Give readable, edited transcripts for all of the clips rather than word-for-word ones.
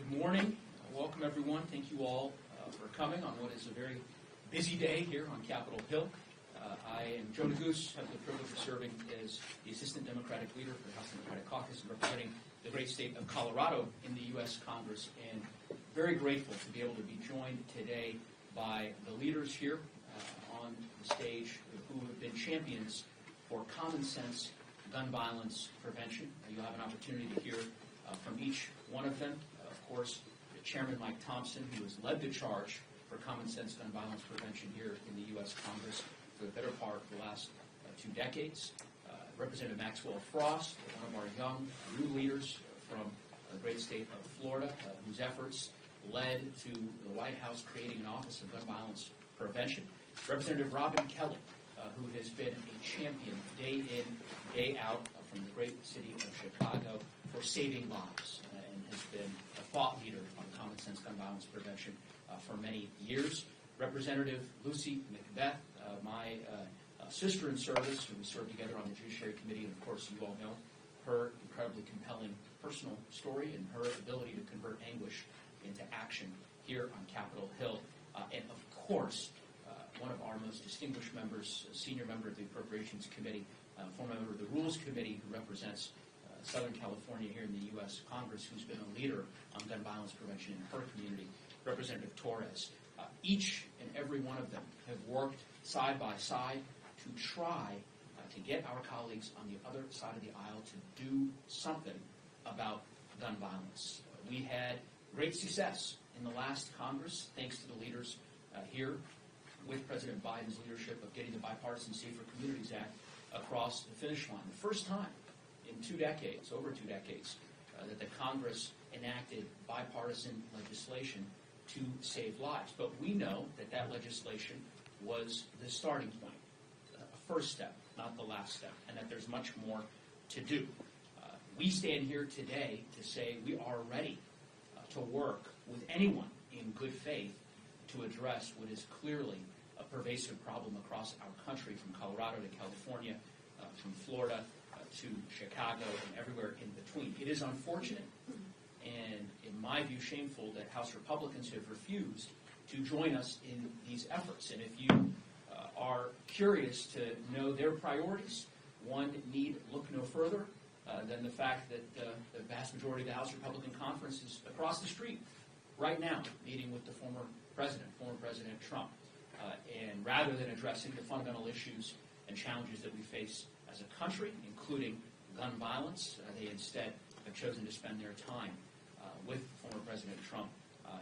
Good morning. Welcome, everyone. Thank you all for coming on what is a very busy day here on Capitol Hill. I am Joe Neguse. I have the privilege of serving as the Assistant Democratic Leader for the House Democratic Caucus and representing the great state of Colorado in the U.S. Congress, and very grateful to be able to be joined today by the leaders here on the stage who have been champions for common sense gun violence prevention. You'll have an opportunity to hear from each one of them. Of course, the Chairman Mike Thompson, who has led the charge for common sense gun violence prevention here in the U.S. Congress for the better part of the last 2 decades. Representative Maxwell Frost, one of our young new leaders from the great state of Florida, whose efforts led to the White House creating an Office of Gun Violence Prevention. Representative Robin Kelly, who has been a champion day in, day out from the great city of Chicago for saving lives and has been a thought leader on common sense gun violence prevention for many years. Representative Lucy Macbeth, my sister in service, who we served together on the Judiciary Committee, and of course you all know her incredibly compelling personal story and her ability to convert anguish into action here on Capitol Hill. And of course, one of our most distinguished members, a senior member of the Appropriations Committee, former member of the Rules Committee, who represents Southern California here in the U.S. Congress, who's been a leader on gun violence prevention in her community, Representative Torres. Each and every one of them have worked side by side to try to get our colleagues on the other side of the aisle to do something about gun violence. We had great success in the last Congress, thanks to the leaders here with President Biden's leadership of getting the Bipartisan Safer Communities Act across the finish line. The first time in 2 decades, over 2 decades, that the Congress enacted bipartisan legislation to save lives. But we know that that legislation was the starting point, a first step, not the last step, and that there's much more to do. We stand here today to say we are ready to work with anyone in good faith to address what is clearly a pervasive problem across our country, from Colorado to California, from Florida to Chicago, and everywhere in between. It is unfortunate and, in my view, shameful that House Republicans have refused to join us in these efforts. And if you are curious to know their priorities, one need look no further than the fact that the vast majority of the House Republican Conference is across the street right now, meeting with the former President Trump. And rather than addressing the fundamental issues and challenges that we face as a country, including gun violence, they instead have chosen to spend their time with former President Trump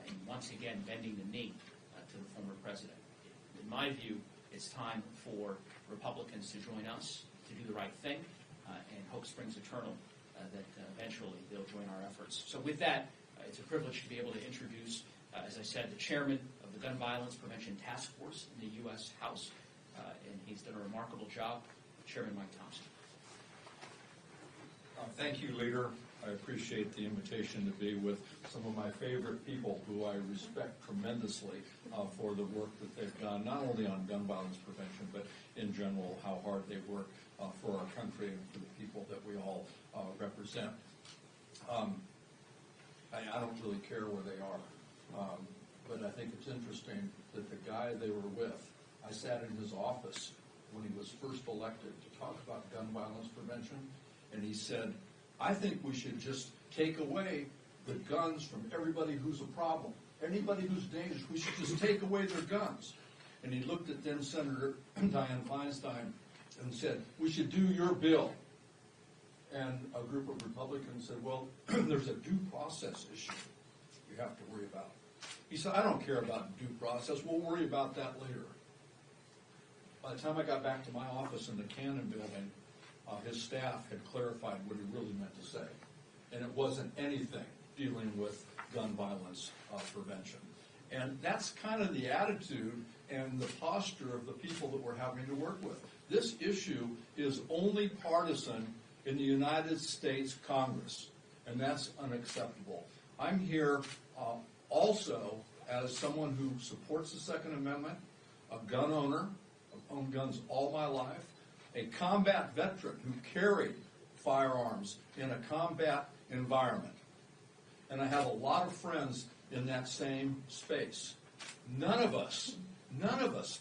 and once again bending the knee to the former president. In my view, it's time for Republicans to join us to do the right thing, and hope springs eternal that eventually they'll join our efforts. So with that, it's a privilege to be able to introduce, as I said, the chairman of the Gun Violence Prevention Task Force in the U.S. House, and he's done a remarkable job, Chairman Mike Thompson. Thank you, Leader. I appreciate the invitation to be with some of my favorite people who I respect tremendously for the work that they've done, not only on gun violence prevention, but in general, how hard they work for our country and for the people that we all represent. I don't really care where they are, but I think it's interesting that the guy they were with, I sat in his office when he was first elected to talk about gun violence prevention, and he said, I think we should just take away the guns from everybody who's a problem. Anybody who's dangerous, we should just take away their guns. And he looked at then Senator Dianne Feinstein and said, we should do your bill. And a group of Republicans said, well, there's a due process issue you have to worry about. He said, I don't care about due process. We'll worry about that later. By the time I got back to my office in the Cannon building, his staff had clarified what he really meant to say. And it wasn't anything dealing with gun violence prevention. And that's kind of the attitude and the posture of the people that we're having to work with. This issue is only partisan in the United States Congress, and that's unacceptable. I'm here also as someone who supports the Second Amendment, a gun owner. I've owned guns all my life, a combat veteran who carried firearms in a combat environment. and I have a lot of friends in that same space. None of us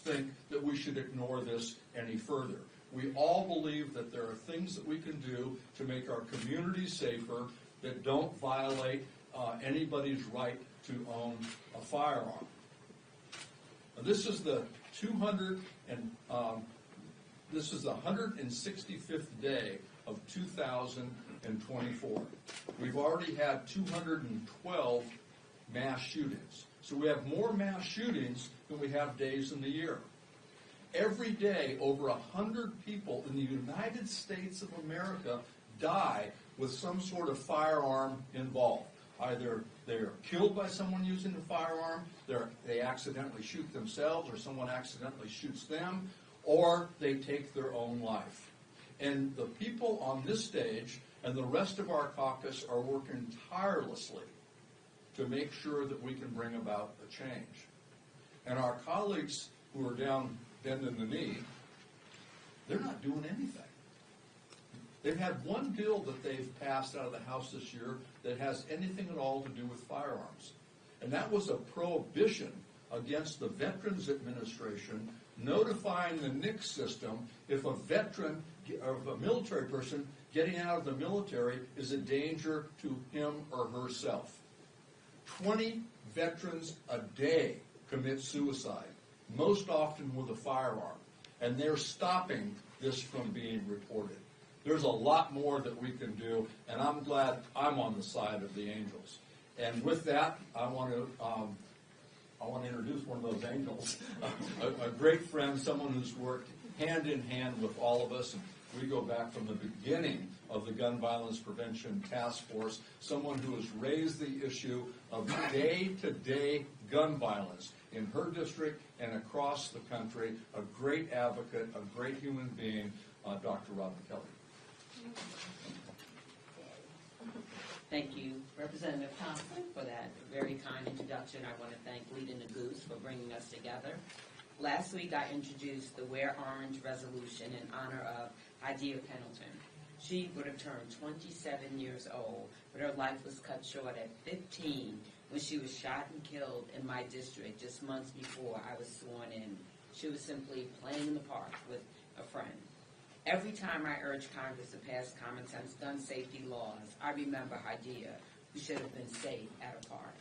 think that we should ignore this any further. We all believe that there are things that we can do to make our communities safer that don't violate anybody's right to own a firearm. Now, this is the 165th day of 2024. We've already had 212 mass shootings. So we have more mass shootings than we have days in the year. Every day, over 100 people in the United States of America die with some sort of firearm involved. Either they're killed by someone using a firearm, they accidentally shoot themselves, or someone accidentally shoots them, or they take their own life. And the people on this stage and the rest of our caucus are working tirelessly to make sure that we can bring about a change. And our colleagues who are down bending the knee, they're not doing anything. They've had one bill that they've passed out of the House this year that has anything at all to do with firearms. And that was a prohibition against the Veterans Administration notifying the NICS system if a veteran or a military person getting out of the military is a danger to him or herself. 20 veterans a day commit suicide, most often with a firearm, and they're stopping this from being reported. There's a lot more that we can do, and I'm glad I'm on the side of the angels. And with that, I want to introduce one of those angels, a great friend, someone who's worked hand in hand with all of us. And we go back from the beginning of the Gun Violence Prevention Task Force, someone who has raised the issue of day-to-day gun violence in her district and across the country, a great advocate, a great human being, Dr. Robin Kelly. Thank you, Representative Thompson, for that very kind introduction. I want to thank Leader Neguse for bringing us together. Last week, I introduced the Wear Orange resolution in honor of Idea Pendleton. She would have turned 27 years old, but her life was cut short at 15 when she was shot and killed in my district just months before I was sworn in. She was simply playing in the park with a friend. Every time I urge Congress to pass common sense gun safety laws, I remember Idea, who should have been safe at a park.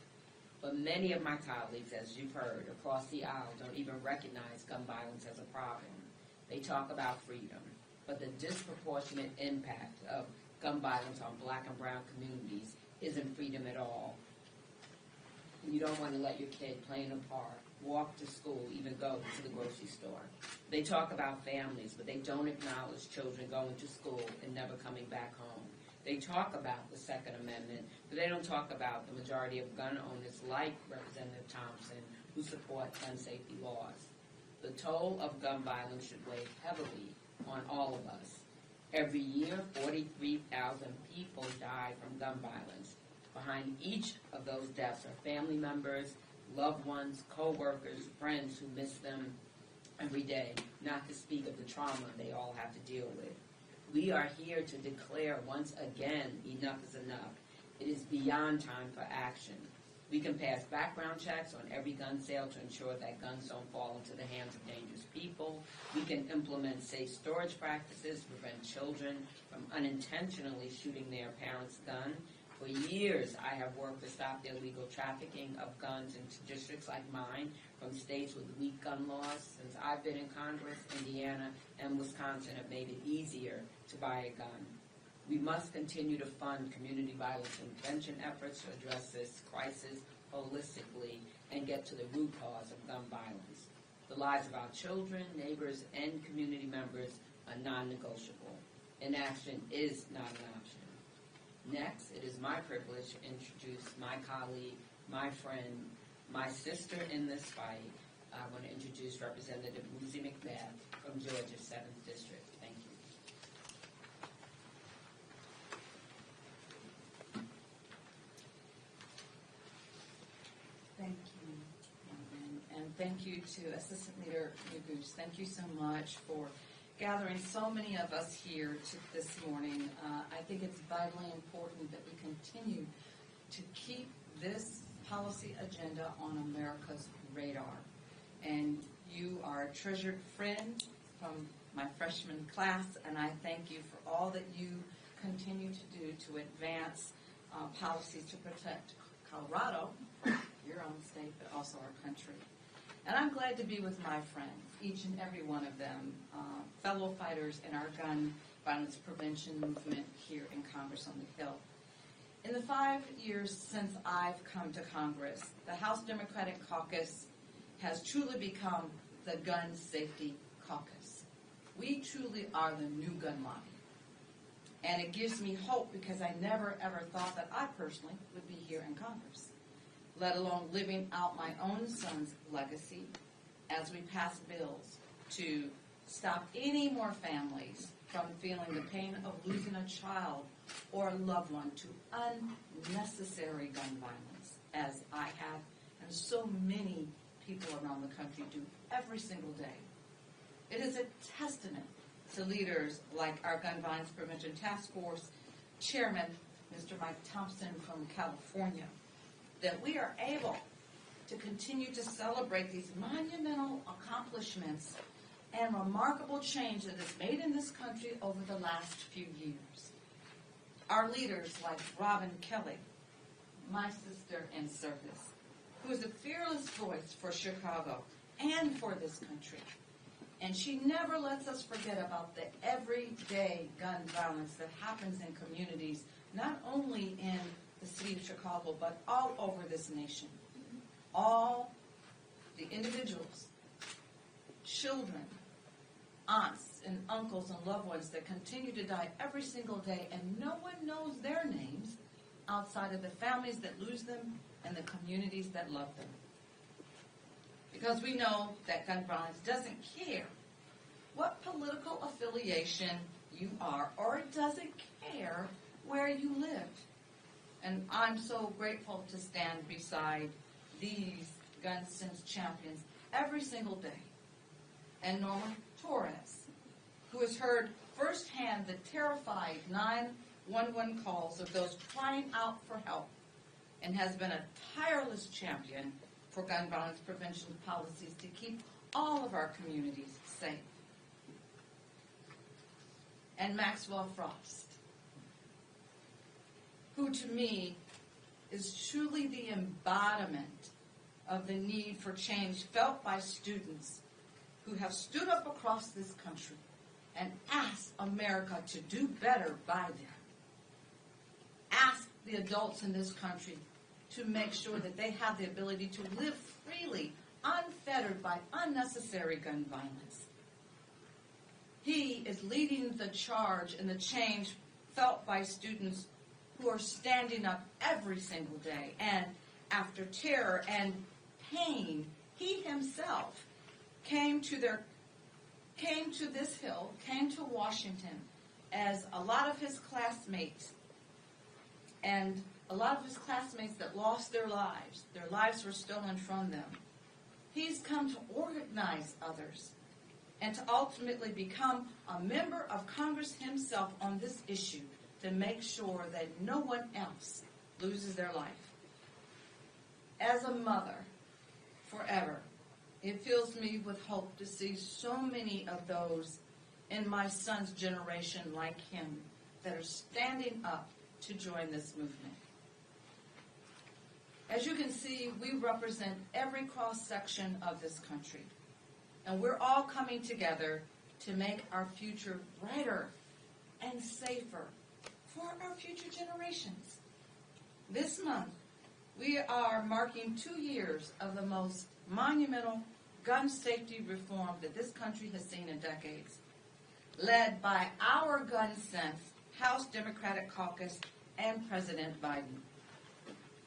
But many of my colleagues, as you've heard, across the aisle don't even recognize gun violence as a problem. They talk about freedom, but the disproportionate impact of gun violence on black and brown communities isn't freedom at all. You don't want to let your kid play in a park, walk to school, even go to the grocery store. They talk about families, but they don't acknowledge children going to school and never coming back home. They talk about the Second Amendment, but they don't talk about the majority of gun owners like Representative Thompson who support gun safety laws. The toll of gun violence should weigh heavily on all of us. Every year, 43,000 people die from gun violence. Behind each of those deaths are family members, loved ones, co-workers, friends who miss them every day, not to speak of the trauma they all have to deal with. We are here to declare once again, enough is enough. It is beyond time for action. We can pass background checks on every gun sale to ensure that guns don't fall into the hands of dangerous people. We can implement safe storage practices to prevent children from unintentionally shooting their parents' gun. For years, I have worked to stop the illegal trafficking of guns into districts like mine from states with weak gun laws. Since I've been in Congress, Indiana and Wisconsin have made it easier to buy a gun. We must continue to fund community violence prevention efforts to address this crisis holistically and get to the root cause of gun violence. The lives of our children, neighbors, and community members are non-negotiable. Inaction is not an option. Next, it is my privilege to introduce my colleague, my friend, my sister in this fight. I want to introduce Representative Lucy McBath from Georgia's 7th District. Thank you. Thank you, and thank you to Assistant Leader Neguse. Thank you so much for gathering so many of us here this morning. I think it's vitally important that we continue to keep this policy agenda on America's radar. And you are a treasured friend from my freshman class, and I thank you for all that you continue to do to advance policies to protect Colorado, your own state, but also our country. And I'm glad to be with my friends, each and every one of them, fellow fighters in our gun violence prevention movement here in Congress on the Hill. In the 5 years since I've come to Congress, the House Democratic Caucus has truly become the gun safety caucus. We truly are the new gun lobby. And it gives me hope because I never ever thought that I personally would be here in Congress, let alone living out my own son's legacy as we pass bills to stop any more families from feeling the pain of losing a child or a loved one to unnecessary gun violence, as I have and so many people around the country do every single day. It is a testament to leaders like our Gun Violence Prevention Task Force Chairman, Mr. Mike Thompson from California, that we are able to continue to celebrate these monumental accomplishments and remarkable change that is made in this country over the last few years. Our leaders like Robin Kelly, my sister in service, who is a fearless voice for Chicago and for this country. And she never lets us forget about the everyday gun violence that happens in communities, not only in the city of Chicago, but all over this nation. All the individuals, children, aunts and uncles and loved ones that continue to die every single day, and no one knows their names outside of the families that lose them and the communities that love them. Because we know that gun violence doesn't care what political affiliation you are, or it doesn't care where you live. And I'm so grateful to stand beside these gun sense champions every single day. And Norma Torres, who has heard firsthand the terrified 911 calls of those crying out for help and has been a tireless champion for gun violence prevention policies to keep all of our communities safe. And Maxwell Frost, who to me is truly the embodiment of the need for change felt by students who have stood up across this country and asked America to do better by them. Ask the adults in this country to make sure that they have the ability to live freely, unfettered by unnecessary gun violence. He is leading the charge in the change felt by students who are standing up every single day. And after terror and pain, he himself came to this Hill, came to Washington, as a lot of his classmates that lost their lives were stolen from them. He's come to organize others and to ultimately become a member of Congress himself on this issue to make sure that no one else loses their life. As a mother, forever, it fills me with hope to see so many of those in my son's generation like him that are standing up to join this movement. As you can see, we represent every cross-section of this country, and we're all coming together to make our future brighter and safer for our future generations. This month, we are marking 2 years of the most monumental gun safety reform that this country has seen in decades, led by our gun sense House Democratic Caucus and President Biden.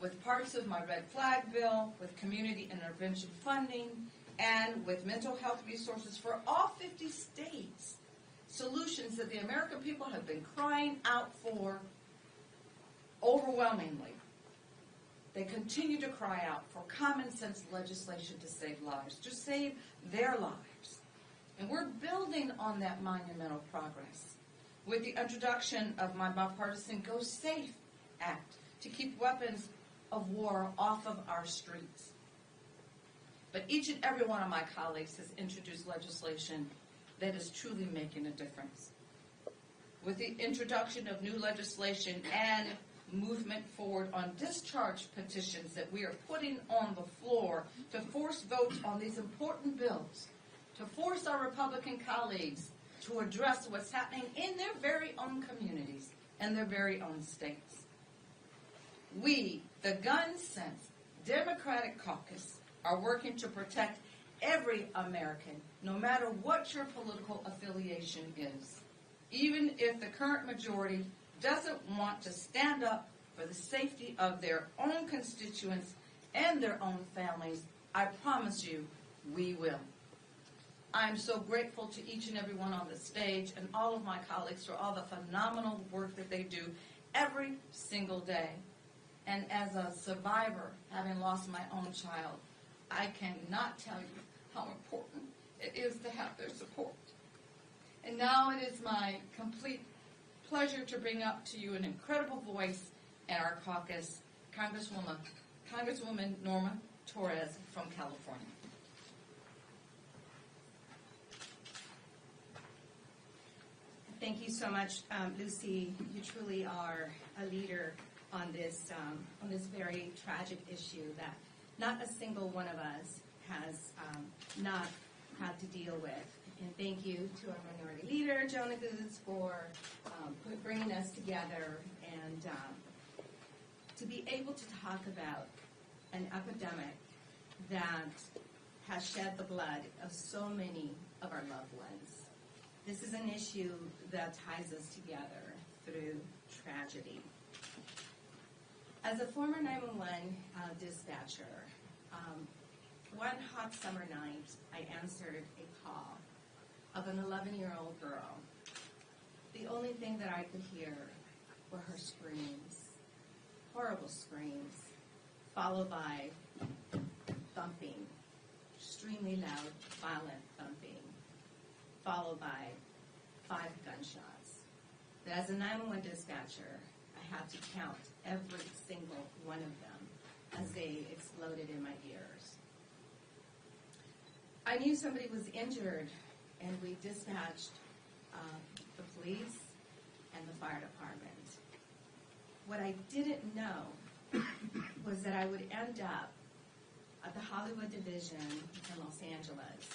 With parts of my red flag bill, with community intervention funding, and with mental health resources for all 50 states, solutions that the American people have been crying out for overwhelmingly. They continue to cry out for common sense legislation to save lives, to save their lives. And we're building on that monumental progress with the introduction of my bipartisan Go Safe Act to keep weapons of war off of our streets. But each and every one of my colleagues has introduced legislation that is truly making a difference. With the introduction of new legislation and movement forward on discharge petitions that we are putting on the floor to force votes on these important bills, to force our Republican colleagues to address what's happening in their very own communities and their very own states. We, the Gun Sense Democratic Caucus, are working to protect every American, no matter what your political affiliation is. Even if the current majority doesn't want to stand up for the safety of their own constituents and their own families, I promise you, we will. I'm so grateful to each and every one on the stage and all of my colleagues for all the phenomenal work that they do every single day. And as a survivor, having lost my own child, I cannot tell you how important it is to have their support. And now it is my complete pleasure to bring up to you an incredible voice in our caucus, Congresswoman Norma Torres from California. Thank you so much, Lucy. You truly are a leader on this very tragic issue that not a single one of us has not had to deal with. And thank you to our minority leader, Joe Neguse, for bringing us together and to be able to talk about an epidemic that has shed the blood of so many of our loved ones. This is an issue that ties us together through tragedy. As a former 911 dispatcher, one hot summer night, I answered a call of an 11-year-old girl. The only thing that I could hear were her screams, horrible screams, followed by thumping, extremely loud, violent thumping, followed by 5 gunshots. But as a 911 dispatcher, I had to count every single one of them as they exploded in my ears. I knew somebody was injured, and we dispatched the police and the fire department. What I didn't know was that I would end up at the Hollywood Division in Los Angeles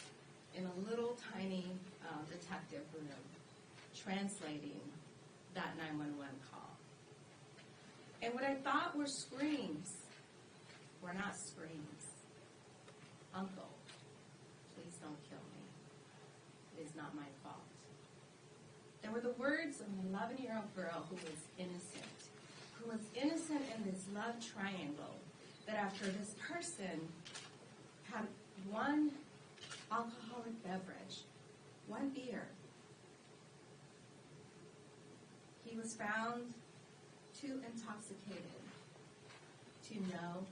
in a little tiny detective room translating that 911 call. And what I thought were screams were not screams. Uncle, please don't kill me. It is not my fault. They were the words of an 11-year-old girl who was innocent in this love triangle, that after this person had one alcoholic beverage, one beer, he was found too intoxicated to know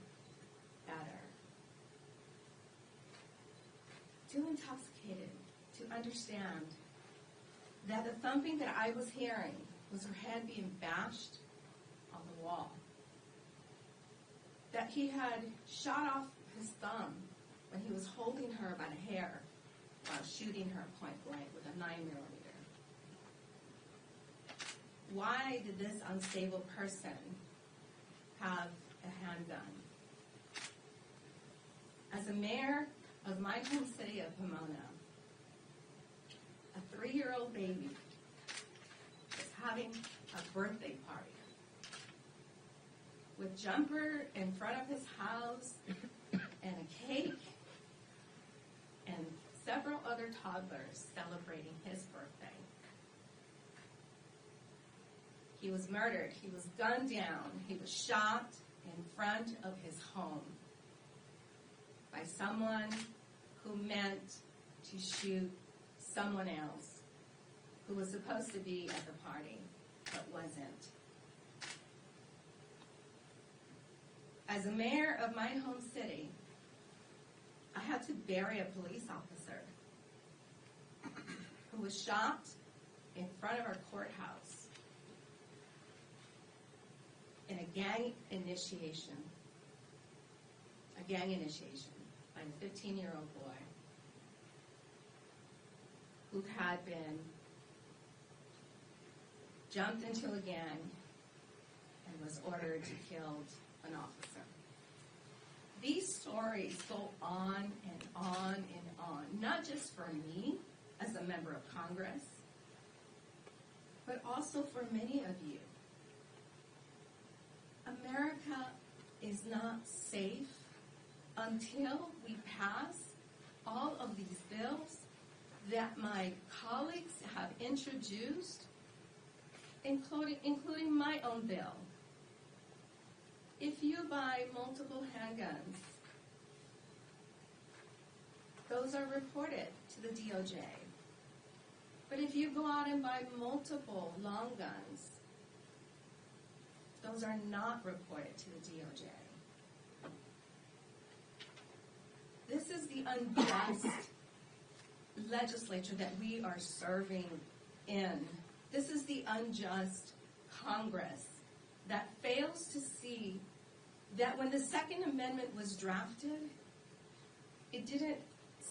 better, too intoxicated to understand that the thumping that I was hearing was her head being bashed on the wall, that he had shot off his thumb when he was holding her by the hair while shooting her point blank with a 9mm. Why did this unstable person have a handgun? As a mayor of my home city of Pomona, a 3-year-old baby was having a birthday party with jumper in front of his house and a cake and several other toddlers celebrating his birthday. He was murdered. He was gunned down. He was shot in front of his home by someone who meant to shoot someone else who was supposed to be at the party but wasn't. As a mayor of my home city, I had to bury a police officer who was shot in front of our courthouse in a gang initiation a gang initiation by a 15-year-old boy who had been jumped into a gang and was ordered to kill an officer. These stories go on and on and on, not just for me as a member of Congress, but also for many of you. America is not safe until we pass all of these bills that my colleagues have introduced, including my own bill. If you buy multiple handguns, those are reported to the DOJ. But if you go out and buy multiple long guns, those are not reported to the DOJ. This is the unjust legislature that we are serving in. This is the unjust Congress that fails to see that when the Second Amendment was drafted, it didn't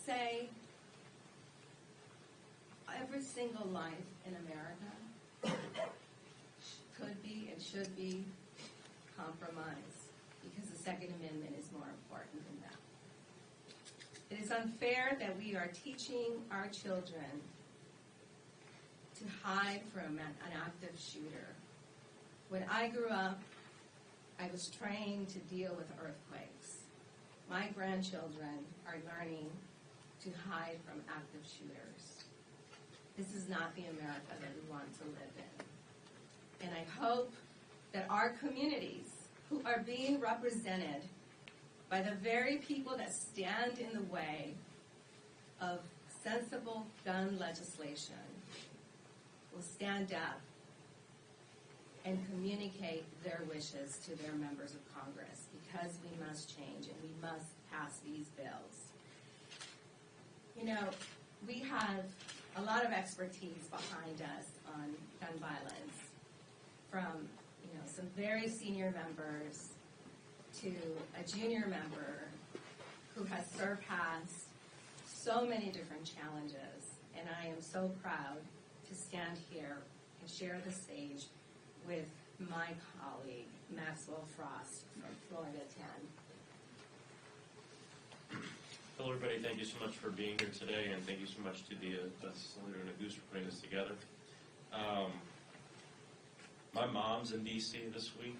say every single life in America could be and should be compromised, because the Second Amendment is more important than that. It is unfair that we are teaching our children to hide from an active shooter. When I grew up, I was trained to deal with earthquakes. My grandchildren are learning to hide from active shooters. This is not the America that we want to live in. And I hope that our communities, who are being represented by the very people that stand in the way of sensible gun legislation, will stand up and communicate their wishes to their members of Congress, because we must change and we must pass these bills. You know, we have a lot of expertise behind us on gun violence, from some very senior members to a junior member who has surpassed so many different challenges. And I am so proud to stand here and share the stage with my colleague, Maxwell Frost from Florida 10. Hello, everybody. Thank you so much for being here today, and thank you so much to the leader Neguse for putting this together. My mom's in D.C. this week,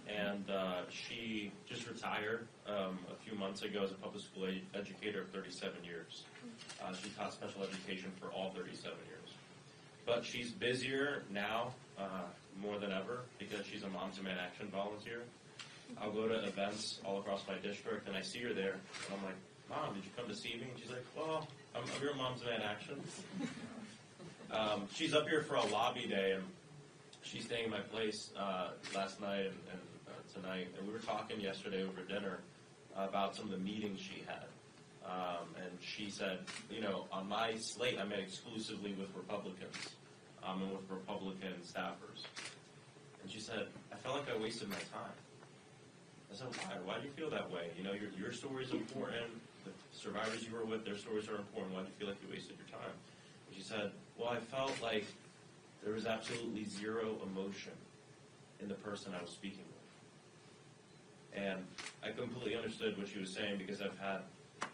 and she just retired a few months ago as a public school educator of 37 years. She taught special education for all 37 years. But she's busier now more than ever because she's a Moms in Man Action volunteer. I'll go to events all across my district, and I see her there, and I'm like, Mom, did you come to see me? And she's like, well, I'm here at Moms in Man Action. She's up here for a lobby day, and she's staying at my place last night and tonight, and we were talking yesterday over dinner about some of the meetings she had. And she said, on my slate, I met exclusively with Republicans and with Republican staffers. And she said, I felt like I wasted my time. I said, why? Why do you feel that way? Your story's important. The survivors you were with, their stories are important. Why do you feel like you wasted your time? And she said, well, I felt like there was absolutely zero emotion in the person I was speaking with. And I completely understood what she was saying, because I've had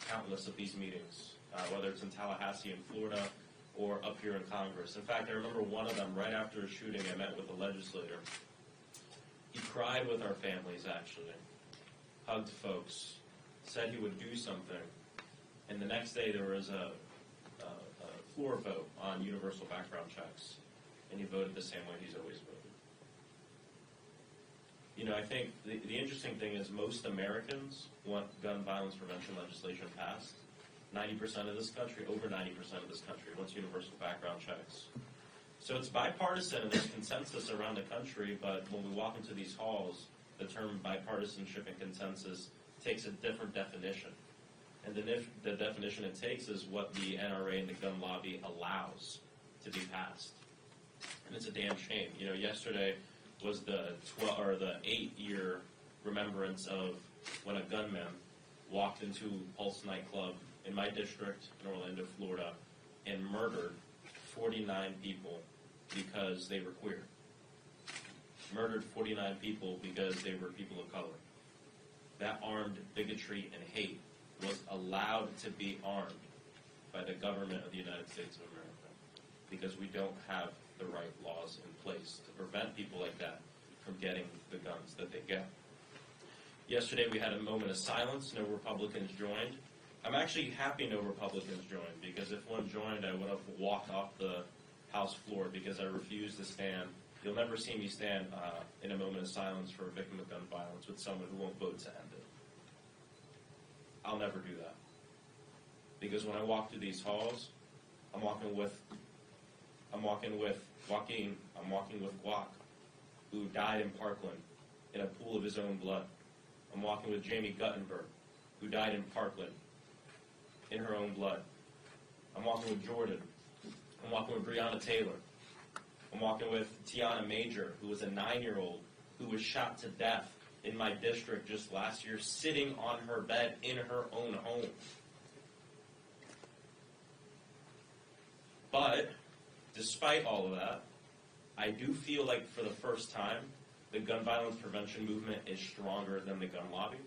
countless of these meetings, whether it's in Tallahassee in Florida or up here in Congress. In fact, I remember one of them right after a shooting. I met with a legislator. He cried with our families, actually, hugged folks, said he would do something, and the next day there was a floor vote on universal background checks, and he voted the same way he's always voted. I think the interesting thing is most Americans want gun violence prevention legislation passed. 90% of this country, over 90% of this country, wants universal background checks. So it's bipartisan and there's consensus around the country, but when we walk into these halls, the term bipartisanship and consensus takes a different definition. And the definition it takes is what the NRA and the gun lobby allows to be passed. And it's a damn shame. Yesterday was the 8-year remembrance of when a gunman walked into Pulse nightclub in my district in Orlando, Florida, and murdered 49 people because they were queer. Murdered 49 people because they were people of color. That armed bigotry and hate was allowed to be armed by the government of the United States of America because we don't have the right laws in place to prevent people like that from getting the guns that they get. Yesterday we had a moment of silence. No Republicans joined. I'm actually happy no Republicans joined because if one joined, I would have walked off the House floor because I refuse to stand. You'll never see me stand in a moment of silence for a victim of gun violence with someone who won't vote to end it. I'll never do that. Because when I walk through these halls, I'm walking with Joaquin, I'm walking with Guac, who died in Parkland in a pool of his own blood. I'm walking with Jamie Guttenberg, who died in Parkland in her own blood. I'm walking with Jordan. I'm walking with Breonna Taylor. I'm walking with Tiana Major, who was a 9-year-old who was shot to death in my district just last year, sitting on her bed in her own home. But despite all of that, I do feel like for the first time, the gun violence prevention movement is stronger than the gun lobby.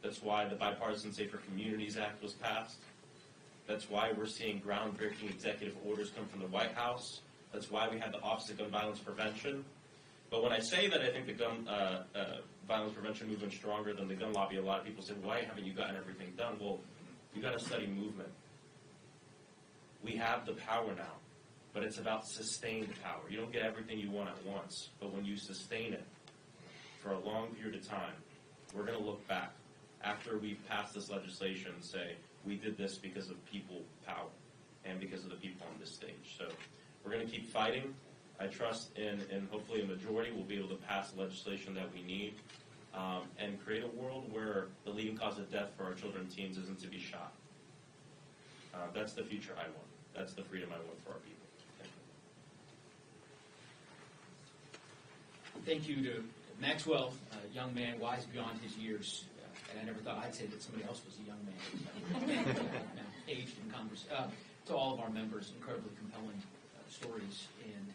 That's why the Bipartisan Safer Communities Act was passed. That's why we're seeing groundbreaking executive orders come from the White House. That's why we have the Office of Gun Violence Prevention. But when I say that I think the gun violence prevention movement is stronger than the gun lobby, a lot of people say, why haven't you gotten everything done? Well, you got to study movement. We have the power now, but it's about sustained power. You don't get everything you want at once, but when you sustain it for a long period of time, we're going to look back after we've passed this legislation and say, we did this because of people power and because of the people on this stage. So we're going to keep fighting. I trust in hopefully a majority will be able to pass the legislation that we need and create a world where the leading cause of death for our children and teens isn't to be shot. That's the future I want. That's the freedom I want for our people. Thank you to Maxwell, a young man wise beyond his years. And I never thought I'd say that somebody else was a young man, now aged in Congress. To all of our members, incredibly compelling stories. And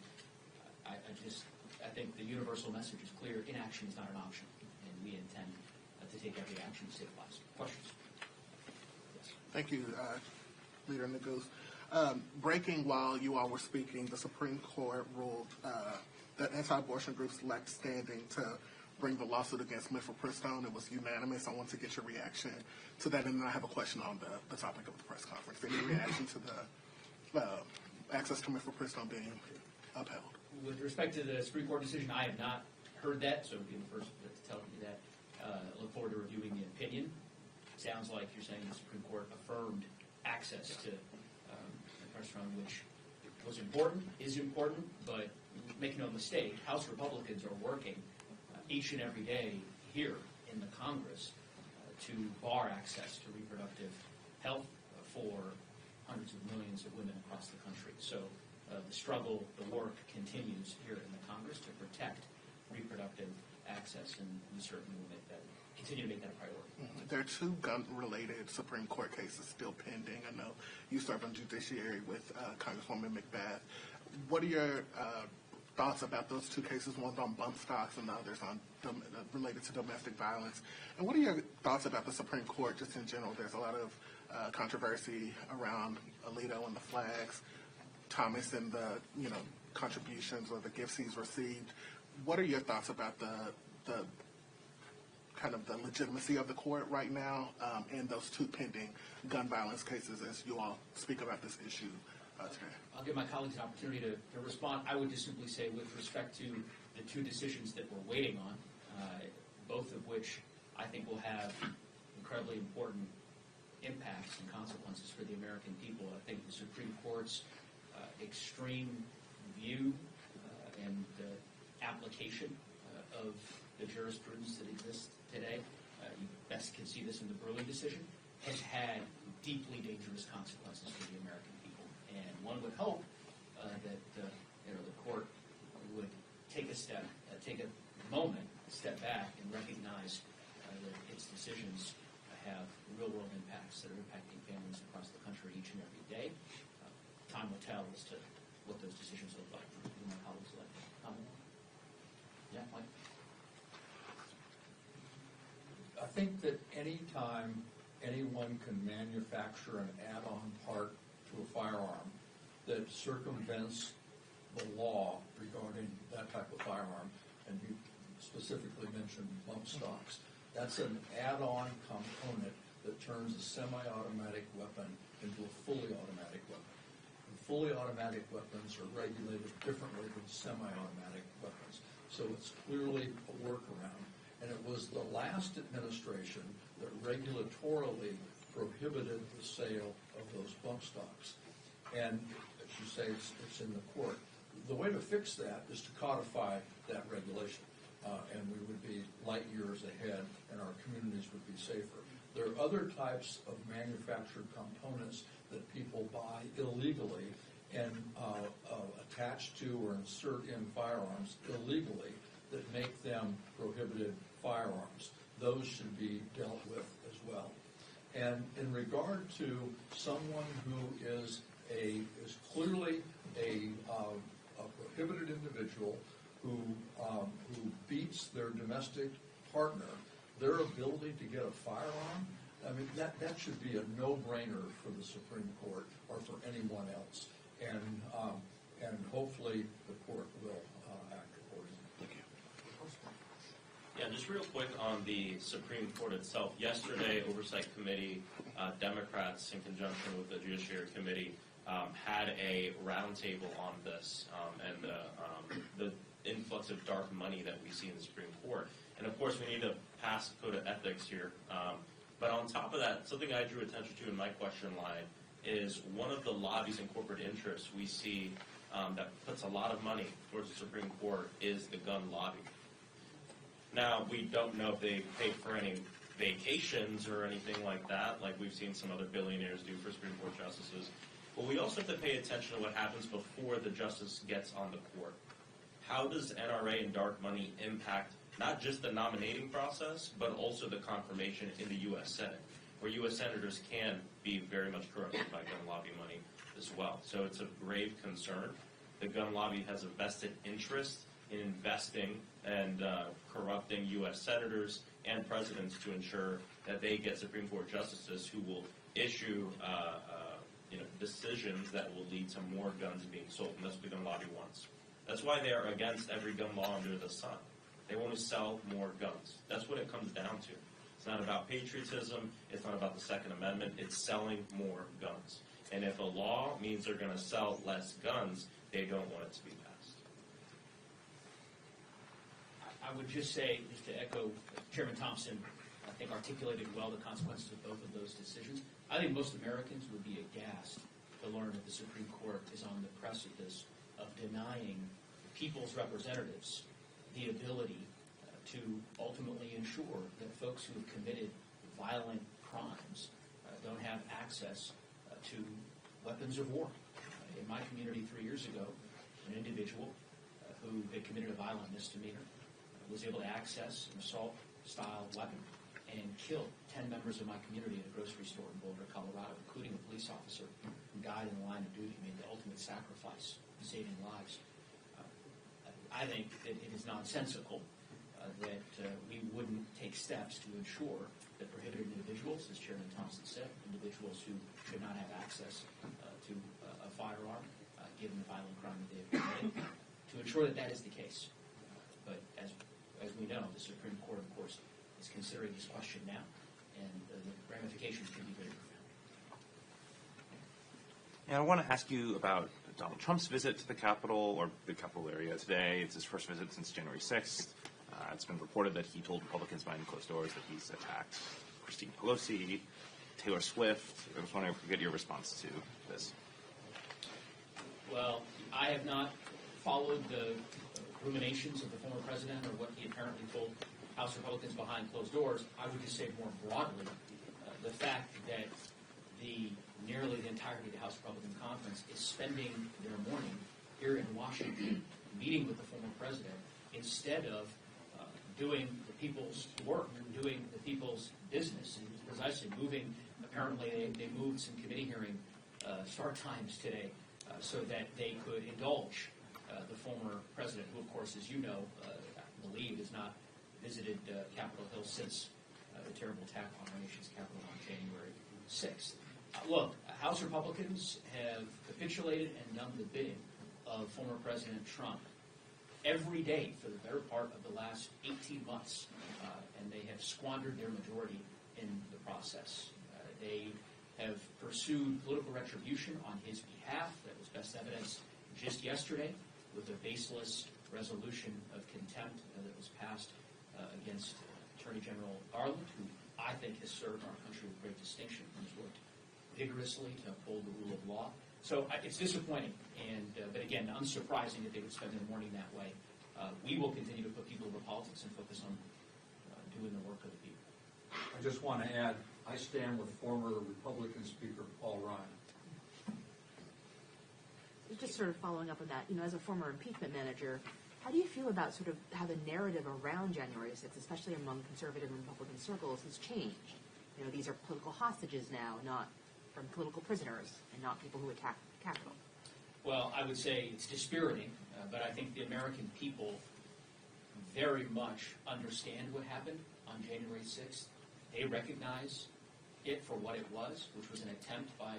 I think the universal message is clear. Inaction is not an option. And we intend to take every action to save lives. Questions? Yes. Thank you, Leader Neguse. Breaking while you all were speaking, the Supreme Court ruled that anti-abortion groups lacked standing to bring the lawsuit against Mifepristone. It was unanimous. I want to get your reaction to that, and then I have a question on the topic of the press conference. Any reaction to the access to Mifepristone being upheld? With respect to the Supreme Court decision, I have not heard that, so I'll be the first to tell you that. Look forward to reviewing the opinion. Sounds like you're saying the Supreme Court affirmed access to Mifepristone, which was important, is important, but make no mistake, House Republicans are working each and every day here in the Congress to bar access to reproductive health for hundreds of millions of women across the country. So the struggle, the work continues here in the Congress to protect reproductive access, and we certainly will continue to make that a priority. There are two gun-related Supreme Court cases still pending. I know you serve on judiciary with Congresswoman McBath. What are your thoughts about those two cases? One's on bump stocks and the other's on related to domestic violence. And what are your thoughts about the Supreme Court just in general? There's a lot of controversy around Alito and the flags, Thomas and the contributions or the gifts he's received. What are your thoughts about the kind of the legitimacy of the court right now in those two pending gun violence cases as you all speak about this issue today? I'll give my colleagues an opportunity to respond. I would just simply say with respect to the two decisions that we're waiting on, both of which I think will have incredibly important impacts and consequences for the American people. I think the Supreme Court's extreme view and application of the jurisprudence that exists today, you best can see this in the Bruen decision, has had deeply dangerous consequences for the American people. And one would hope that the court would take a moment, step back, and recognize recognize that its decisions have real-world impacts that are impacting families across the country each and every day. Time will tell as to what those decisions look like. My colleagues would like to comment. Yeah, Mike? I think that any time anyone can manufacture an add-on part to a firearm that circumvents the law regarding that type of firearm, and you specifically mentioned bump stocks, that's an add-on component that turns a semi-automatic weapon into a fully automatic weapon. And fully automatic weapons are regulated differently than semi-automatic weapons. So it's clearly a workaround. And it was the last administration that regulatorily prohibited the sale of those bump stocks. And as you say, it's in the court. The way to fix that is to codify that regulation. And we would be light years ahead, and our communities would be safer. There are other types of manufactured components that people buy illegally and attach to or insert in firearms illegally that make them prohibited firearms. Those should be dealt with as well. And in regard to someone who is clearly a prohibited individual who beats their domestic partner, their ability to get a firearm, I mean, that should be a no-brainer for the Supreme Court or for anyone else. And hopefully the court will act accordingly. Thank you. Yeah, just real quick on the Supreme Court itself. Yesterday, Oversight Committee, Democrats in conjunction with the Judiciary Committee had a roundtable on this and the influx of dark money that we see in the Supreme Court. And of course, we need to pass a code of ethics here. But on top of that, something I drew attention to in my question line is one of the lobbies and corporate interests we see that puts a lot of money towards the Supreme Court is the gun lobby. Now, we don't know if they paid for any vacations or anything like that, like we've seen some other billionaires do for Supreme Court justices. But we also have to pay attention to what happens before the justice gets on the court. How does NRA and dark money impact not just the nominating process, but also the confirmation in the U.S. Senate, where U.S. senators can be very much corrupted by gun lobby money as well. So it's a grave concern. The gun lobby has a vested interest in investing and corrupting U.S. senators and presidents to ensure that they get Supreme Court justices who will issue decisions that will lead to more guns being sold, and that's what the gun lobby wants. That's why they are against every gun law under the sun. They want to sell more guns. That's what it comes down to. It's not about patriotism. It's not about the Second Amendment. It's selling more guns. And if a law means they're going to sell less guns, they don't want it to be passed. I would just say, just to echo Chairman Thompson, I think articulated well the consequences of both of those decisions. I think most Americans would be aghast to learn that the Supreme Court is on the precipice of denying people's representatives the ability to ultimately ensure that folks who have committed violent crimes don't have access to weapons of war. In my community 3 years ago, an individual who had committed a violent misdemeanor was able to access an assault-style weapon and kill 10 members of my community at a grocery store in Boulder, Colorado, including a police officer who died in the line of duty, made the ultimate sacrifice, saving lives. I think that it is nonsensical that we wouldn't take steps to ensure that prohibited individuals, as Chairman Thompson said, individuals who should not have access to a firearm, given the violent crime that they have committed, to ensure that that is the case. But as we know, the Supreme Court, of course, is considering this question now, and the ramifications can be very profound. And I want to ask you about Donald Trump's visit to the Capitol, or the Capitol area today. It's his first visit since January 6th. It's been reported that he told Republicans behind closed doors that he's attacked Christine Pelosi, Taylor Swift. I was wondering if we could get your response to this. Well, I have not followed the ruminations of the former president or what he apparently told House Republicans behind closed doors. I would just say more broadly, the fact that nearly the entirety of the House Republican Conference is spending their morning here in Washington meeting with the former president instead of doing the people's work and doing the people's business. And precisely moving, apparently they moved some committee hearing start times today so that they could indulge the former president, who, of course, as you know, I believe, has not visited Capitol Hill since the terrible attack on our nation's capital on January 6th. Look, House Republicans have capitulated and done the bidding of former President Trump every day for the better part of the last 18 months, and they have squandered their majority in the process. They have pursued political retribution on his behalf. That was best evidenced just yesterday with a baseless resolution of contempt that was passed against Attorney General Garland, who I think has served our country with great distinction and has worked vigorously to uphold the rule of law. So it's disappointing, but again, unsurprising that they would spend their morning that way. We will continue to put people over politics and focus on doing the work of the people. I just want to add, I stand with former Republican Speaker Paul Ryan. Just sort of following up on that, as a former impeachment manager, how do you feel about sort of how the narrative around January 6th, especially among conservative and Republican circles, has changed? These are political hostages now, not from political prisoners, and not people who attacked the Capitol. Well, I would say it's dispiriting, but I think the American people very much understand what happened on January 6th. They recognize it for what it was, which was an attempt by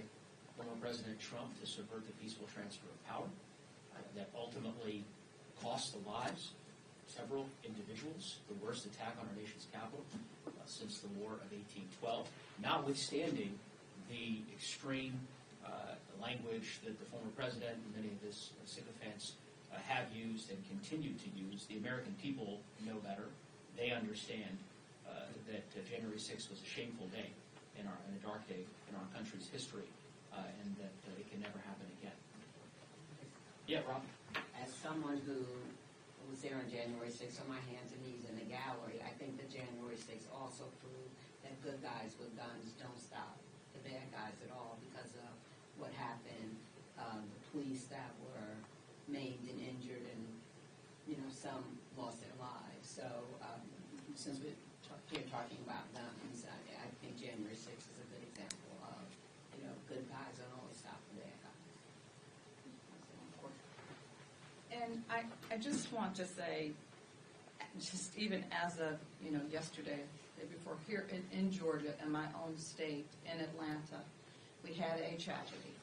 former President Trump to subvert the peaceful transfer of power that ultimately cost the lives of several individuals, the worst attack on our nation's capital since the War of 1812, notwithstanding the extreme language that the former president and many of his sycophants have used and continue to use. The American people know better. They understand that January 6th was a shameful day and a dark day in our country's history, and that it can never happen again. Yeah, Rob? As someone who was there on January 6th on my hands and knees in the gallery, I think that January 6th also proved that good guys with guns don't stop the bad guys at all because of what happened, the police that were maimed and injured, and some lost their lives. So since we're here talking about guns, I think January 6th is a good example of good guys don't always stop the bad guys. And I just want to say, just even as of, yesterday, the day before, here in Georgia, in my own state, in Atlanta, we had a tragedy.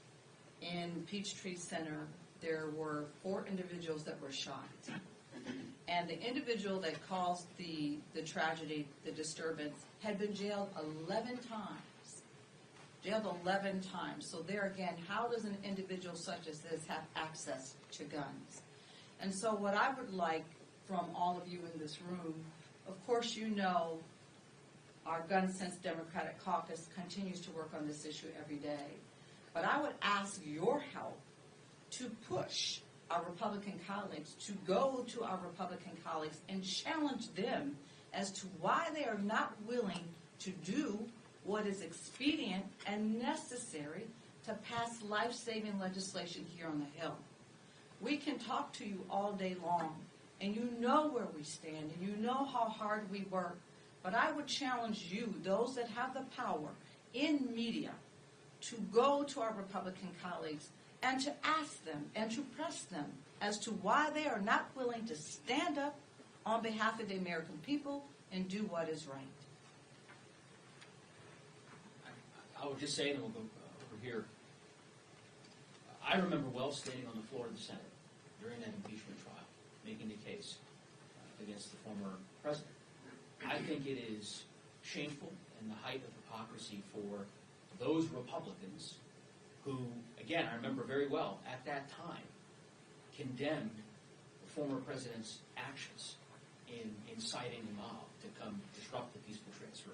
In Peachtree Center, there were 4 individuals that were shot. And the individual that caused the tragedy, the disturbance, had been jailed 11 times. Jailed 11 times. So there again, how does an individual such as this have access to guns? And so what I would like from all of you in this room, of course our Gun Sense Democratic Caucus continues to work on this issue every day. But I would ask your help to push our Republican colleagues, to go to our Republican colleagues and challenge them as to why they are not willing to do what is expedient and necessary to pass life-saving legislation here on the Hill. We can talk to you all day long, and you know where we stand, and you know how hard we work. But I would challenge you, those that have the power in media, to go to our Republican colleagues and to ask them and to press them as to why they are not willing to stand up on behalf of the American people and do what is right. I would just say, and we'll go over here, I remember well standing on the floor of the Senate during that impeachment trial, making the case against the former president. I think it is shameful and the height of hypocrisy for those Republicans who, again, I remember very well, at that time, condemned the former president's actions in inciting the mob to come disrupt the peaceful transfer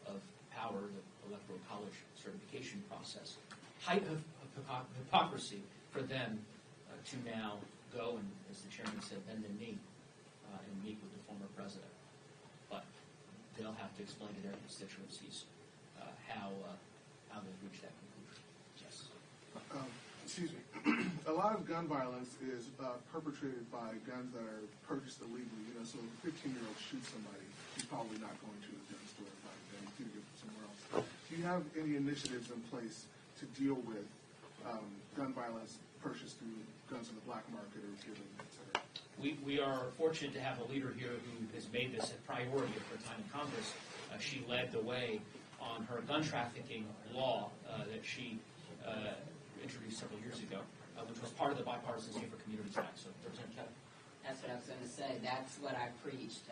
of power, the Electoral College certification process. Height of hypocrisy for them to now go and, as the chairman said, bend the knee and meet with the former president. But they'll have to explain to their constituencies how they've reached that conclusion. Yes. Excuse me. A lot of gun violence is perpetrated by guns that are purchased illegally. So a 15-year-old shoots somebody, he probably not going to the gun store if I do get somewhere else. Do you have any initiatives in place to deal with gun violence purchased through guns in the black market or given, et cetera? We are fortunate to have a leader here who has made this a priority of her time in Congress. She led the way on her gun trafficking law that she introduced several years ago, which was part of the Bipartisan Safer Communities Act. So, Representative Kelly. That's what I was going to say. That's what I preached,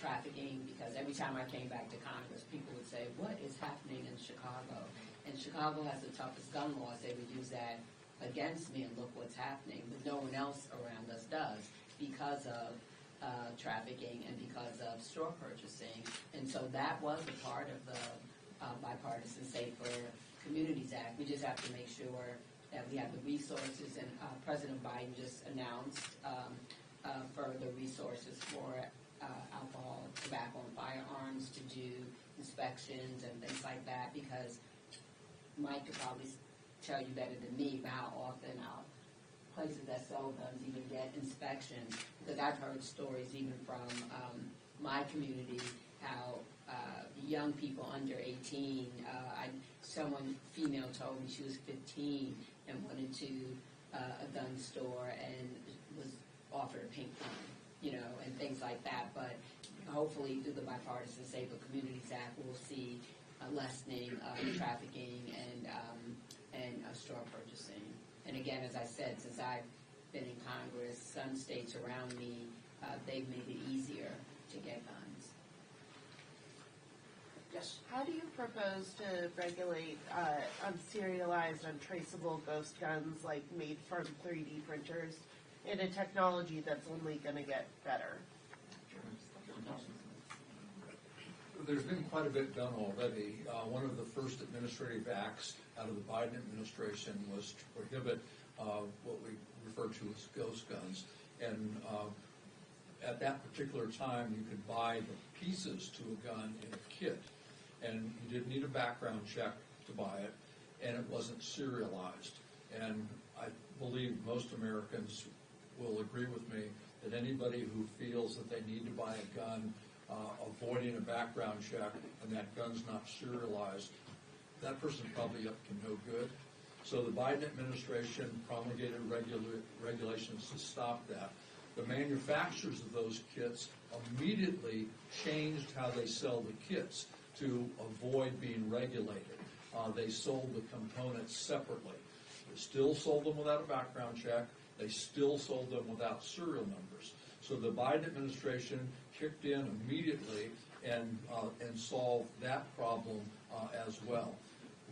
trafficking, because every time I came back to Congress, people would say, what is happening in Chicago? And Chicago has the toughest gun laws. They would use that against me, and look what's happening. But no one else around us does because of trafficking and because of store purchasing. And so that was a part of the Bipartisan Safer Communities Act. We just have to make sure that we have the resources, and President Biden just announced further resources for alcohol, tobacco, and firearms to do inspections and things like that, because Mike could probably tell you better than me how often places that sell guns even get inspections, because I've heard stories even from my community how young people under 18, someone female told me she was 15 and went into a gun store and was offered a pink gun, and things like that. But hopefully through the Bipartisan Safer Communities Act, we'll see a lessening of trafficking and store purchasing. And again, as I said, since I've been in Congress, some states around me, they've made it easier to get guns. Yes. How do you propose to regulate unserialized, untraceable ghost guns like made from 3D printers in a technology that's only going to get better? There's been quite a bit done already. One of the first administrative acts out of the Biden administration was to prohibit what we refer to as ghost guns. And at that particular time, you could buy the pieces to a gun in a kit. And you didn't need a background check to buy it, and it wasn't serialized. And I believe most Americans will agree with me that anybody who feels that they need to buy a gun avoiding a background check and that gun's not serialized, that person's probably up to no good. So the Biden administration promulgated regulations to stop that. The manufacturers of those kits immediately changed how they sell the kits to avoid being regulated. They sold the components separately. They still sold them without a background check. They still sold them without serial numbers. So the Biden administration kicked in immediately and solved that problem as well.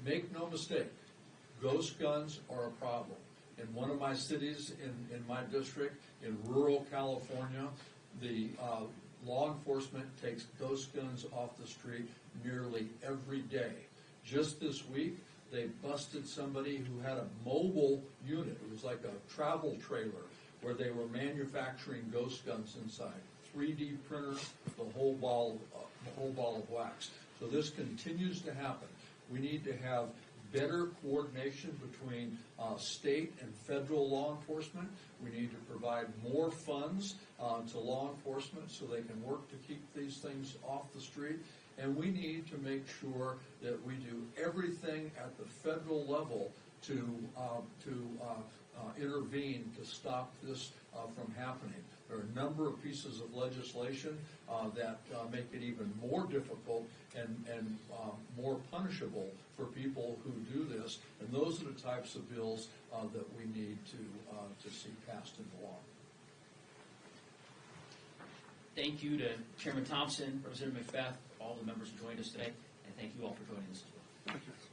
Make no mistake, ghost guns are a problem. In one of my cities in my district, in rural California, the law enforcement takes ghost guns off the street nearly every day. Just this week, they busted somebody who had a mobile unit. It was like a travel trailer where they were manufacturing ghost guns inside. 3D printer, the whole ball of wax. So this continues to happen. We need to have better coordination between state and federal law enforcement. We need to provide more funds to law enforcement so they can work to keep these things off the street. And we need to make sure that we do everything at the federal level to intervene to stop this from happening. There are a number of pieces of legislation that make it even more difficult and more punishable for people who do this, and those are the types of bills that we need to see passed into law. Thank you to Chairman Thompson, Representative McBeth, all the members who joined us today, and thank you all for joining us as well. Thank you.